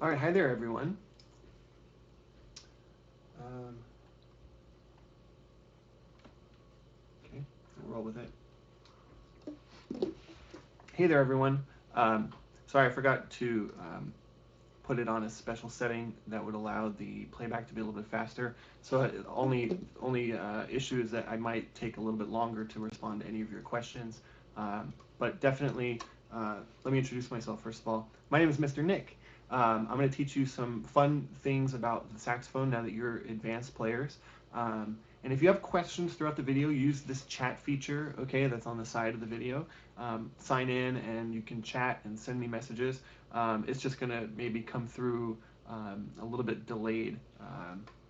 All right, hi there, everyone. Um, okay, we'll roll with it. Hey there, everyone. Um, Sorry, I forgot to put it on a special setting that would allow the playback to be a little bit faster. So only issue is that I might take a little bit longer to respond to any of your questions. But definitely, let me introduce myself first of all. My name is Mr. Nick. I'm going to teach you some fun things about the saxophone now that you're advanced players. And if you have questions throughout the video, use this chat feature, okay, that's on the side of the video. Sign in and you can chat and send me messages. It's just going to maybe come through a little bit delayed.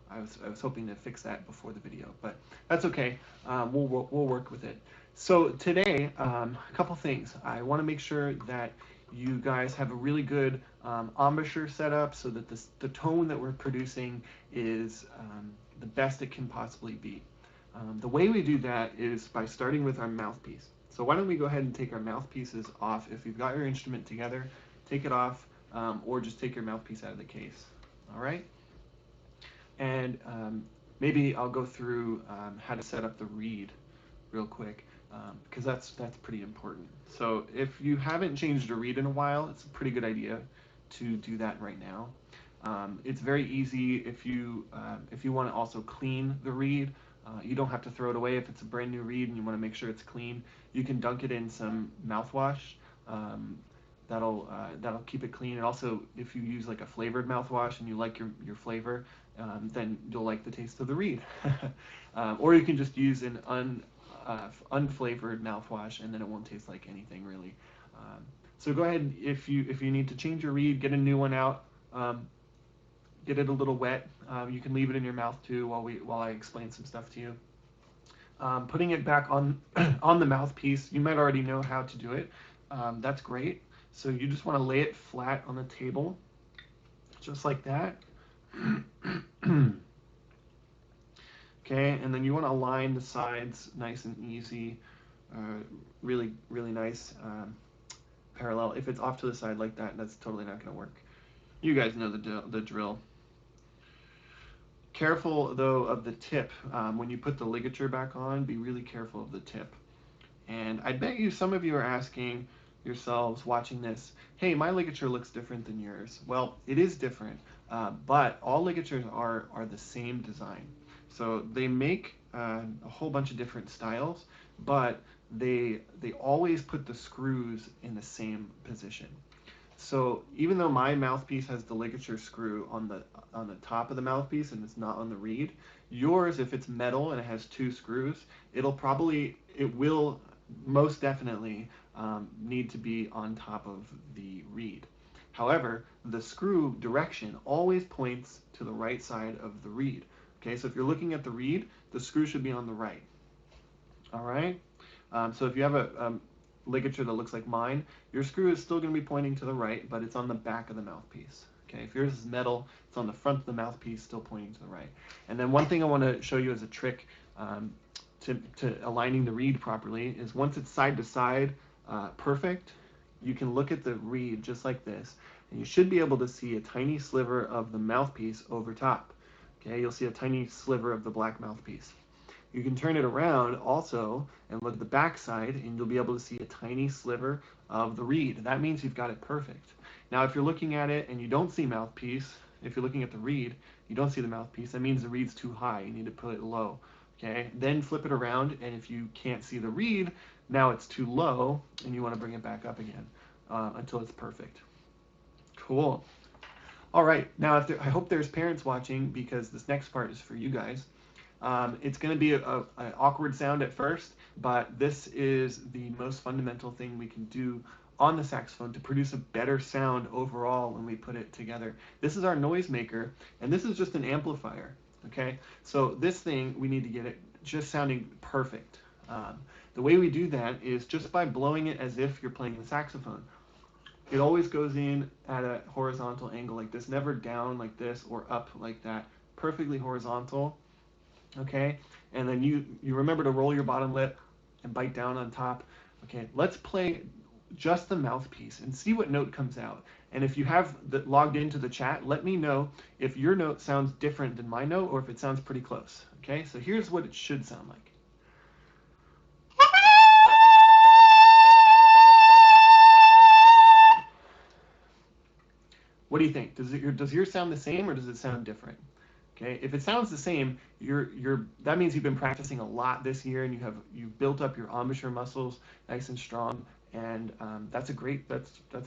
I was hoping to fix that before the video, but that's okay. We'll work with it. So today, a couple things. I want to make sure that you guys have a really good embouchure set up so that the tone that we're producing is the best it can possibly be. The way we do that is by starting with our mouthpiece. So why don't we go ahead and take our mouthpieces off. If you've got your instrument together, take it off, or just take your mouthpiece out of the case. All right? And maybe I'll go through how to set up the reed real quick, because that's pretty important. So if you haven't changed a reed in a while, it's a pretty good idea to do that right now. It's very easy if you want to also clean the reed. You don't have to throw it away if it's a brand new reed and you want to make sure it's clean. You can dunk it in some mouthwash. Um, that'll keep it clean. And also, if you use like a flavored mouthwash and you like your flavor, then you'll like the taste of the reed. Or you can just use an unflavored mouthwash, and then it won't taste like anything really. So go ahead if you need to change your reed, get a new one out. Get it a little wet. You can leave it in your mouth too while I explain some stuff to you. Putting it back on on the mouthpiece, you might already know how to do it. That's great. So you just want to lay it flat on the table, just like that. Okay, and then you want to align the sides nice and easy, really, really nice, parallel. If it's off to the side like that, that's totally not going to work. You guys know the drill. Careful though of the tip. When you put the ligature back on, be really careful of the tip. And I bet you some of you are asking yourselves watching this, hey, my ligature looks different than yours. Well, it is different, but all ligatures are the same design. So they make a whole bunch of different styles, but they always put the screws in the same position. So even though my mouthpiece has the ligature screw on the top of the mouthpiece and it's not on the reed, yours, if it's metal and it has two screws, it will most definitely need to be on top of the reed. However, the screw direction always points to the right side of the reed. Okay, so if you're looking at the reed, the screw should be on the right. All right. So if you have a ligature that looks like mine, your screw is still going to be pointing to the right, but it's on the back of the mouthpiece. Okay, if yours is metal, it's on the front of the mouthpiece, still pointing to the right. And then one thing I want to show you as a trick to aligning the reed properly is once it's side to side, perfect, you can look at the reed just like this, and you should be able to see a tiny sliver of the mouthpiece over top. Okay, you'll see a tiny sliver of the black mouthpiece. You can turn it around also and look at the back side, and you'll be able to see a tiny sliver of the reed. That means you've got it perfect. Now, if you're looking at it and you don't see mouthpiece, if you're looking at the reed, you don't see the mouthpiece, that means the reed's too high. You need to put it low. Okay, then flip it around, and if you can't see the reed, now it's too low, and you want to bring it back up again until it's perfect. Cool. All right, now I hope there's parents watching because this next part is for you guys. It's going to be an awkward sound at first, but this is the most fundamental thing we can do on the saxophone to produce a better sound overall when we put it together. This is our noisemaker, and this is just an amplifier, okay? So this thing, we need to get it just sounding perfect. The way we do that is just by blowing it as if you're playing the saxophone. It always goes in at a horizontal angle like this, never down like this or up like that. Perfectly horizontal, okay? And then you remember to roll your bottom lip and bite down on top. Okay, let's play just the mouthpiece and see what note comes out. And if you have logged into the chat, let me know if your note sounds different than my note or if it sounds pretty close. Okay, so here's what it should sound like. What do you think? Does yours sound the same or does it sound different? Okay, if it sounds the same, that means you've been practicing a lot this year and you've built up your embouchure muscles nice and strong, and that's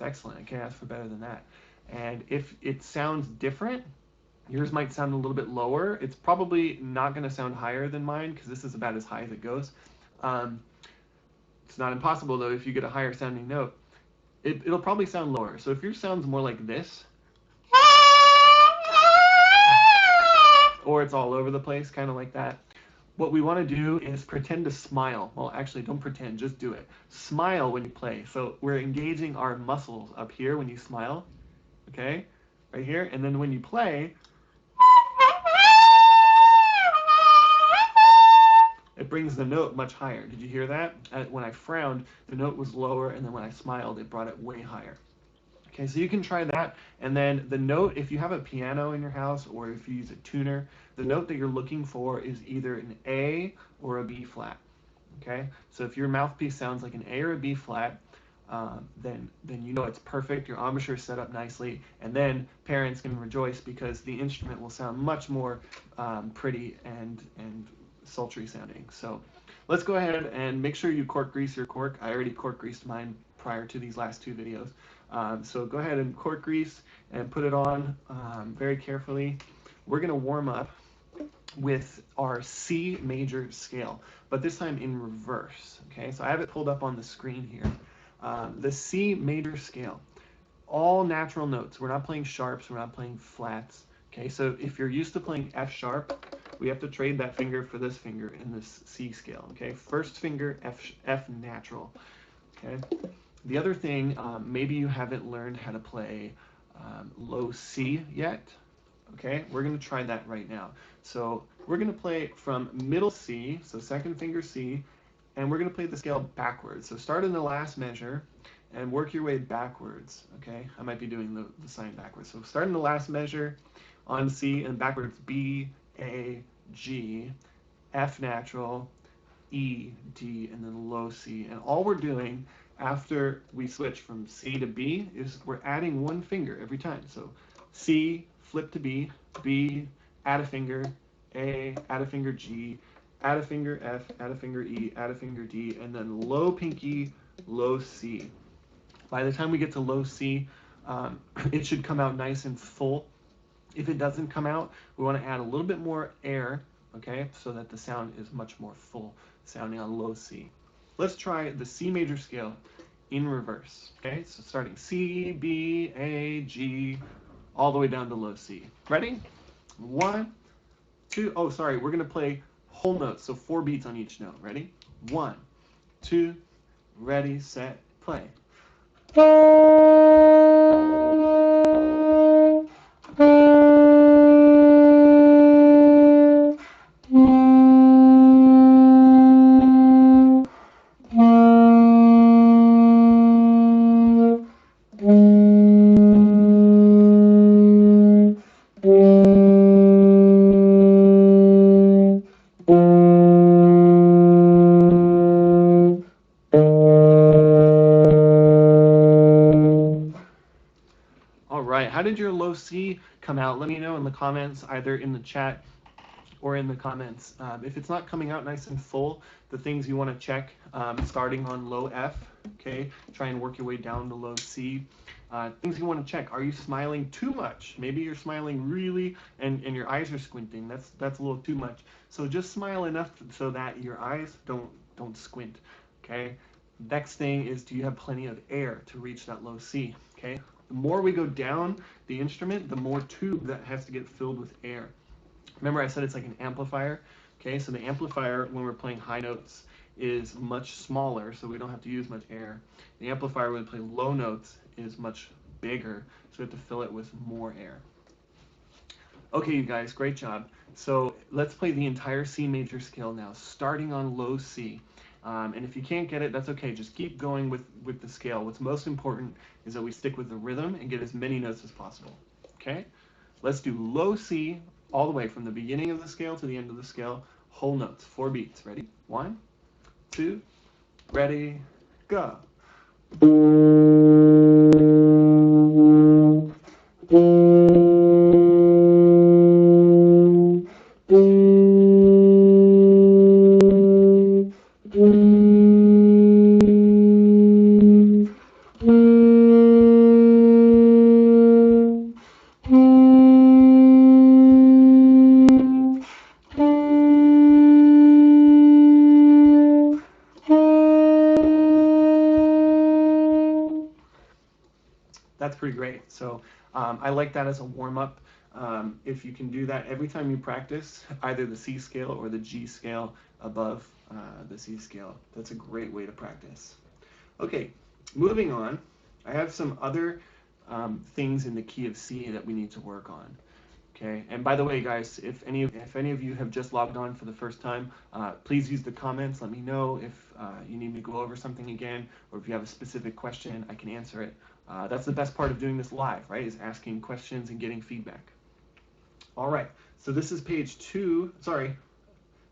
excellent. I can't ask for better than that. And if it sounds different, yours might sound a little bit lower. It's probably not going to sound higher than mine because this is about as high as it goes. It's not impossible though if you get a higher sounding note. It'll probably sound lower. So if yours sounds more like this, or it's all over the place, kind of like that, what we want to do is pretend to smile. Well, actually, don't pretend, just do it. Smile when you play. So we're engaging our muscles up here when you smile, okay? Right here. And then when you play, it brings the note much higher. Did you hear that? When I frowned, the note was lower, and then when I smiled, it brought it way higher. Okay, so you can try that, and then the note, if you have a piano in your house or if you use a tuner, the note that you're looking for is either an A or a B flat. Okay, so if your mouthpiece sounds like an A or a B flat, then you know it's perfect. Your embouchure is set up nicely, and then parents can rejoice because the instrument will sound much more pretty and sultry sounding. So let's go ahead and make sure you cork grease your cork. I already cork greased mine prior to these last two videos. So go ahead and cork grease and put it on very carefully. We're going to warm up with our C major scale, but this time in reverse. Okay, so I have it pulled up on the screen here. The C major scale, all natural notes. We're not playing sharps, we're not playing flats. Okay, so if you're used to playing F sharp, we have to trade that finger for this finger in this C scale. Okay, first finger F natural. Okay. The other thing, maybe you haven't learned how to play low C yet. Okay, we're going to try that right now. So we're going to play from middle C, so second finger C, and we're going to play the scale backwards. So start in the last measure and work your way backwards. Okay, I might be doing the sign backwards. So start in the last measure on C and backwards B, A, G, F natural, E, D, and then low C. And all we're doing after we switch from C to B is we're adding one finger every time. So C, flip to B, B, add a finger, A, add a finger G, add a finger F, add a finger E, add a finger D, and then low pinky, low C. By the time we get to low C, it should come out nice and full. If it doesn't come out, we want to add a little bit more air, okay, so that the sound is much more full, sounding on low C. Let's try the C major scale in reverse, okay? So starting C, B, A, G, all the way down to low C. Ready? 1, 2, oh, sorry, we're going to play whole notes, so 4 beats on each note. Ready? 1, 2, ready, set, play. How did your low C come out? Let me know in the comments, either in the chat or in the comments. If it's not coming out nice and full, the things you want to check, starting on low F, okay, try and work your way down to low C. Things you want to check, are you smiling too much? Maybe you're smiling really, and your eyes are squinting. That's a little too much. So just smile enough so that your eyes don't squint, okay? Next thing is, do you have plenty of air to reach that low C, okay? The more we go down the instrument, the more tube that has to get filled with air. Remember I said it's like an amplifier? Okay, so the amplifier, when we're playing high notes, is much smaller, so we don't have to use much air. The amplifier, when we play low notes, is much bigger, so we have to fill it with more air. Okay, you guys, great job. So let's play the entire C major scale now, starting on low C. And if you can't get it, that's okay. Just keep going with the scale. What's most important is that we stick with the rhythm and get as many notes as possible. Okay? Let's do low C all the way from the beginning of the scale to the end of the scale. Whole notes, 4 beats. Ready? 1, 2, ready, go. That's pretty great. So I like that as a warm-up. If you can do that every time you practice, either the C scale or the G scale above the C scale, that's a great way to practice. Okay, moving on. I have some other things in the key of C that we need to work on. Okay, and by the way, guys, if any of you have just logged on for the first time, please use the comments. Let me know if you need me to go over something again, or if you have a specific question, I can answer it. That's the best part of doing this live, right? Is asking questions and getting feedback. All right, so this is page 2. Sorry,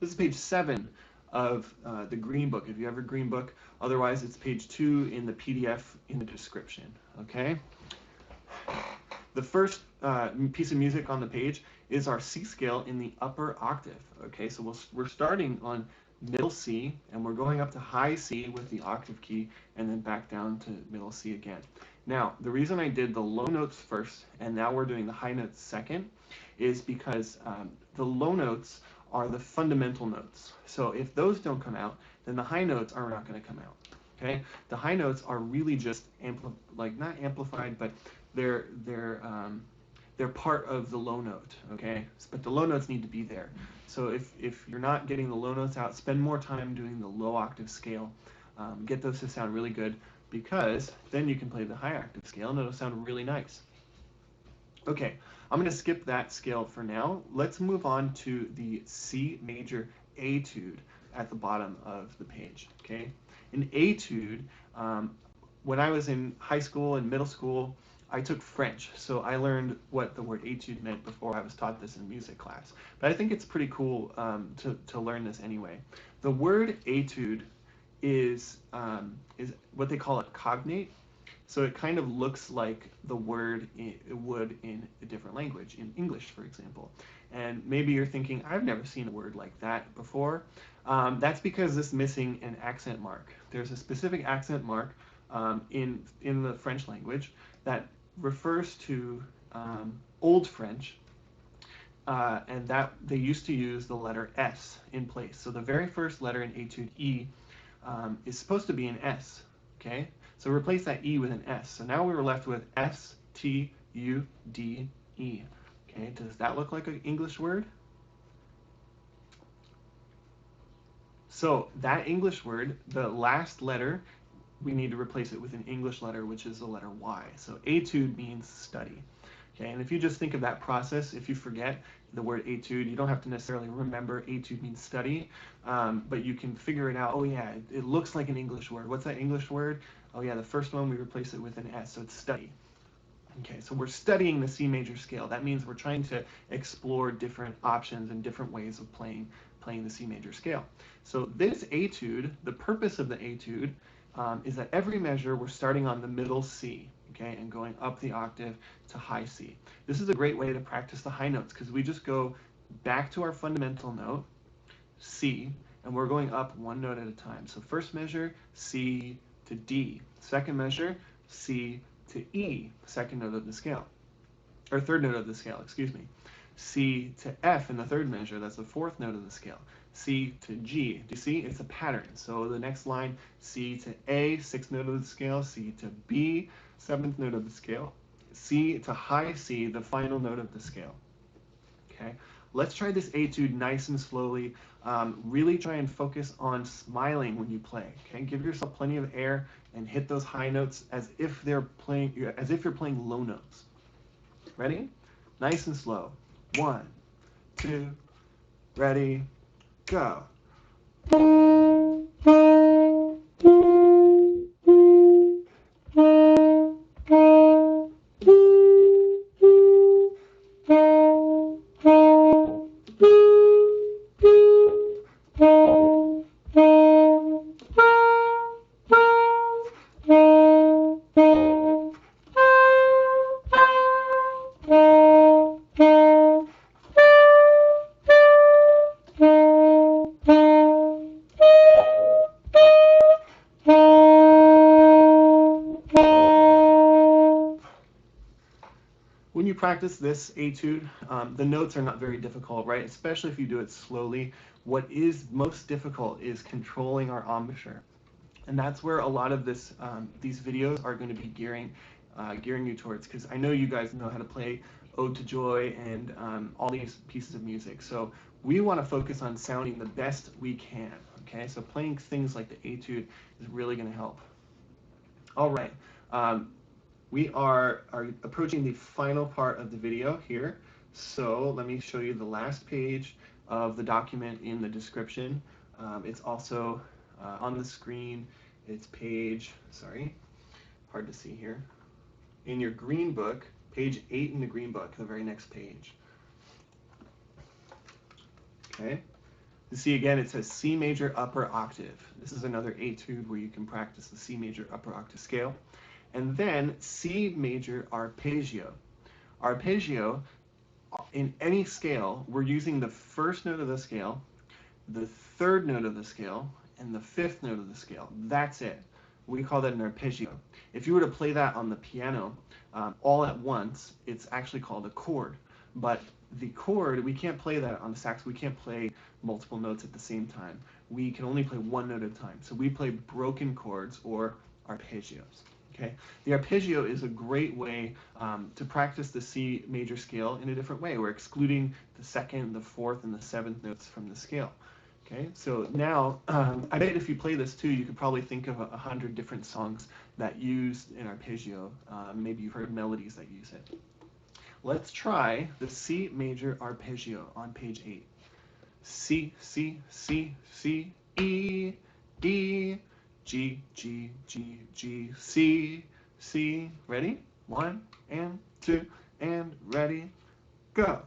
this is page 7 of the green book. If you have a green book, otherwise it's page 2 in the PDF in the description. Okay. The first piece of music on the page is our C scale in the upper octave. Okay, so we're starting on middle C, and we're going up to high C with the octave key, and then back down to middle C again. Now, the reason I did the low notes first, and now we're doing the high notes second, is because the low notes are the fundamental notes. So if those don't come out, then the high notes are not going to come out. Okay, the high notes are really just not amplified, but they're part of the low note, okay? But the low notes need to be there. So if you're not getting the low notes out, spend more time doing the low octave scale. Get those to sound really good, because then you can play the high octave scale and it'll sound really nice. Okay, I'm going to skip that scale for now. Let's move on to the C major etude at the bottom of the page, okay? An etude, when I was in high school and middle school, I took French, so I learned what the word etude meant before I was taught this in music class. But I think it's pretty cool to learn this anyway. The word etude is what they call a cognate. So it kind of looks like the word it would in a different language, in English, for example. And maybe you're thinking, I've never seen a word like that before. That's because it's missing an accent mark. There's a specific accent mark in the French language that refers to Old French, and that they used to use the letter S in place. So the very first letter in etude, E, is supposed to be an S, okay? So replace that E with an S. So now we were left with S-T-U-D-E. Okay, does that look like an English word? So that English word, the last letter, we need to replace it with an English letter, which is the letter Y. So etude means study. Okay, and if you just think of that process, if you forget the word etude, you don't have to necessarily remember etude means study, but you can figure it out. Oh yeah, it looks like an English word. What's that English word? Oh yeah, the first one we replace it with an S, so it's study. Okay, so we're studying the C major scale. That means we're trying to explore different options and different ways of playing the C major scale. So this etude, the purpose of the etude, is that every measure we're starting on the middle C, okay, and going up the octave to high C. This is a great way to practice the high notes because we just go back to our fundamental note, C, and we're going up one note at a time. So first measure, C to D. Second measure, C to E, second note of the scale, or third note of the scale, excuse me. C to F in the third measure, that's the fourth note of the scale. C to G, do you see? It's a pattern. So the next line, C to A, sixth note of the scale, C to B, seventh note of the scale, C to high C, the final note of the scale. Okay, let's try this etude nice and slowly. Really try and focus on smiling when you play. Okay, give yourself plenty of air and hit those high notes as if you're playing low notes. Ready? Nice and slow. 1, 2, ready, go. practice this etude, the notes are not very difficult, right? Especially if you do it slowly. What is most difficult is controlling our embouchure. And that's where a lot of these videos are going to be gearing you towards, because I know you guys know how to play Ode to Joy and all these pieces of music. So we want to focus on sounding the best we can, okay? So playing things like the etude is really going to help. All right, we are approaching the final part of the video here. So let me show you the last page of the document in the description. It's also on the screen. It's hard to see here. In your green book, page 8 in the green book, the very next page. Okay. You see again, it says C major upper octave. This is another etude where you can practice the C major upper octave scale. And then C major arpeggio. Arpeggio, in any scale, we're using the first note of the scale, the third note of the scale, and the fifth note of the scale. That's it. We call that an arpeggio. If you were to play that on the piano all at once, it's actually called a chord. But the chord, we can't play that on the sax. We can't play multiple notes at the same time. We can only play one note at a time. So we play broken chords or arpeggios. Okay, the arpeggio is a great way to practice the C major scale in a different way. We're excluding the second, the fourth, and the seventh notes from the scale. Okay, so now I bet if you play this too, you could probably think of 100 different songs that use an arpeggio. Maybe you've heard melodies that use it. Let's try the C major arpeggio on page 8. C, C, C, C, E, E, G, G, G, G, C, C. Ready? 1 and 2 and ready, go.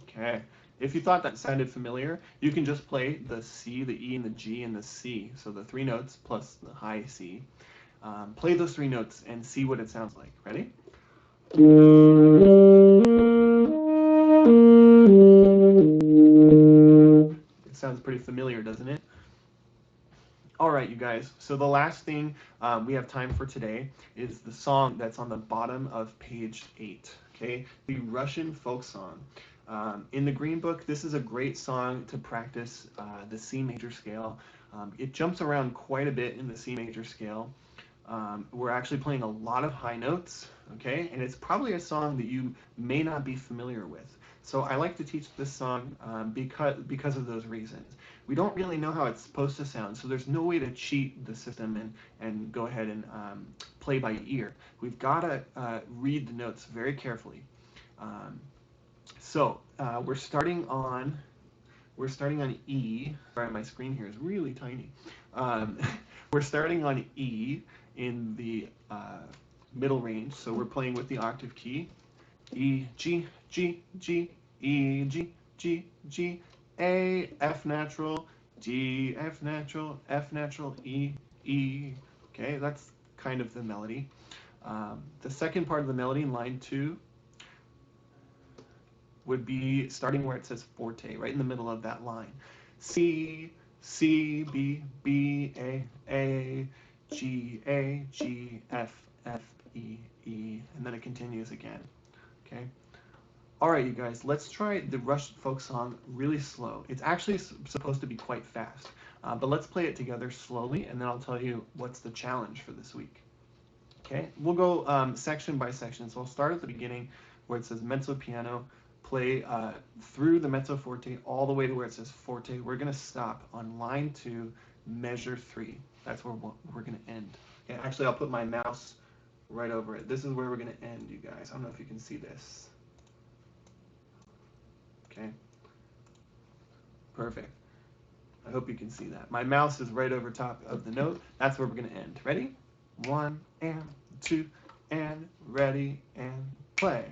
Okay, if you thought that sounded familiar, you can just play the C, the E, and the G, and the C. So the 3 notes plus the high C. Play those 3 notes and see what it sounds like. Ready? It sounds pretty familiar, doesn't it? All right, you guys. So the last thing we have time for today is the song that's on the bottom of page 8. Okay, the Russian folk song. In the Green Book, this is a great song to practice the C major scale. It jumps around quite a bit in the C major scale. We're actually playing a lot of high notes, okay? And it's probably a song that you may not be familiar with. So I like to teach this song because of those reasons. We don't really know how it's supposed to sound, so there's no way to cheat the system and go ahead and play by ear. We've got to read the notes very carefully. So we're starting on E. Sorry, my screen here is really tiny. We're starting on E in the middle range, so we're playing with the octave key. E, G, G, G, E, G, G, G, A, F natural, D, F natural, E, E. Okay, that's kind of the melody. The second part of the melody in line 2 would be starting where it says forte, right in the middle of that line. C, C, B, B, A, G, F, F, E, E, and then it continues again, okay? All right, you guys, let's try the Russian folk song really slow. It's actually supposed to be quite fast, but let's play it together slowly, and then I'll tell you what's the challenge for this week. Okay, we'll go section by section. So I'll start at the beginning where it says mezzo piano, play through the mezzo forte all the way to where it says forte. We're going to stop on line 2, measure 3. That's where we're going to end. Okay, actually, I'll put my mouse right over it. This is where we're going to end, you guys. I don't know if you can see this. Okay, perfect. I hope you can see that. My mouse is right over top of the note. That's where we're going to end. Ready? 1 and 2 and ready and play.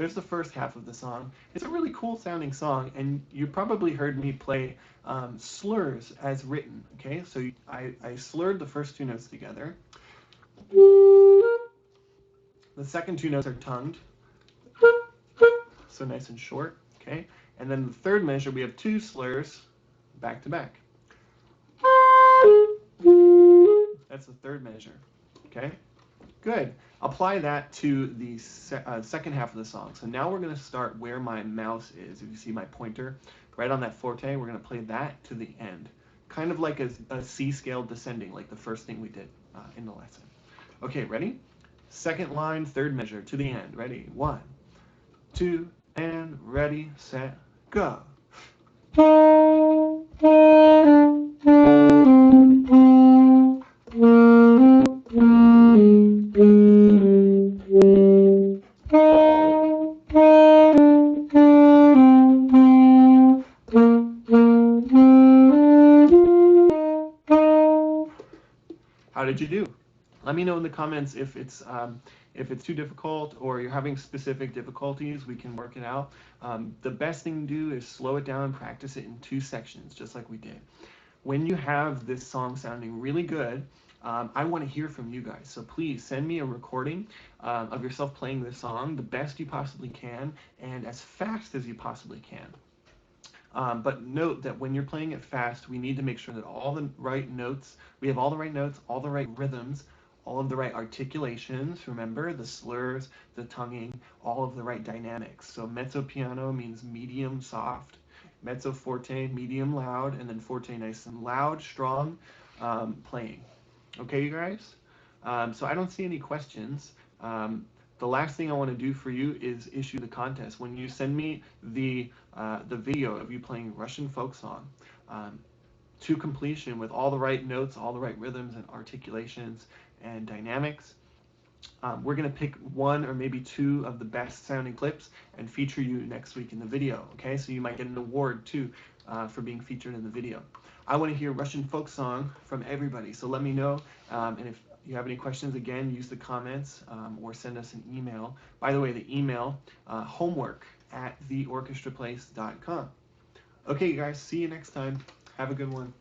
there's the first half of the song. It's a really cool sounding song, and you probably heard me play slurs as written, okay? So I slurred the first two notes together. The second two notes are tongued, so nice and short, okay? And then the third measure, we have two slurs back to back. That's the third measure, okay? Good. Apply that to the second half of the song. So now we're going to start where my mouse is. If you see my pointer right on that forte, we're going to play that to the end. Kind of like a C scale descending, like the first thing we did in the lesson. Okay, ready? Second line, third measure to the end. Ready? 1, 2, and ready, set, go. How did you do? Let me know in the comments if it's too difficult or you're having specific difficulties. We can work it out. The best thing to do is slow it down, practice it in 2 sections, just like we did. When you have this song sounding really good, I want to hear from you guys. So please send me a recording of yourself playing this song the best you possibly can and as fast as you possibly can. But note that when you're playing it fast, we need to make sure that all the right notes, we have all the right notes, all the right rhythms, all of the right articulations. Remember, the slurs, the tonguing, all of the right dynamics. So mezzo piano means medium soft, mezzo forte medium loud, and then forte nice and loud, strong playing. Okay, you guys? So I don't see any questions. The last thing I want to do for you is issue the contest. When you send me the video of you playing Russian folk song to completion with all the right notes, all the right rhythms and articulations and dynamics, we're going to pick 1 or maybe 2 of the best sounding clips and feature you next week in the video. Okay, so you might get an award too for being featured in the video. I want to hear Russian folk song from everybody, so let me know. And if you have any questions, again, use the comments or send us an email. By the way, the email, homework@theorchestraplace.com. Okay, you guys, see you next time. Have a good one.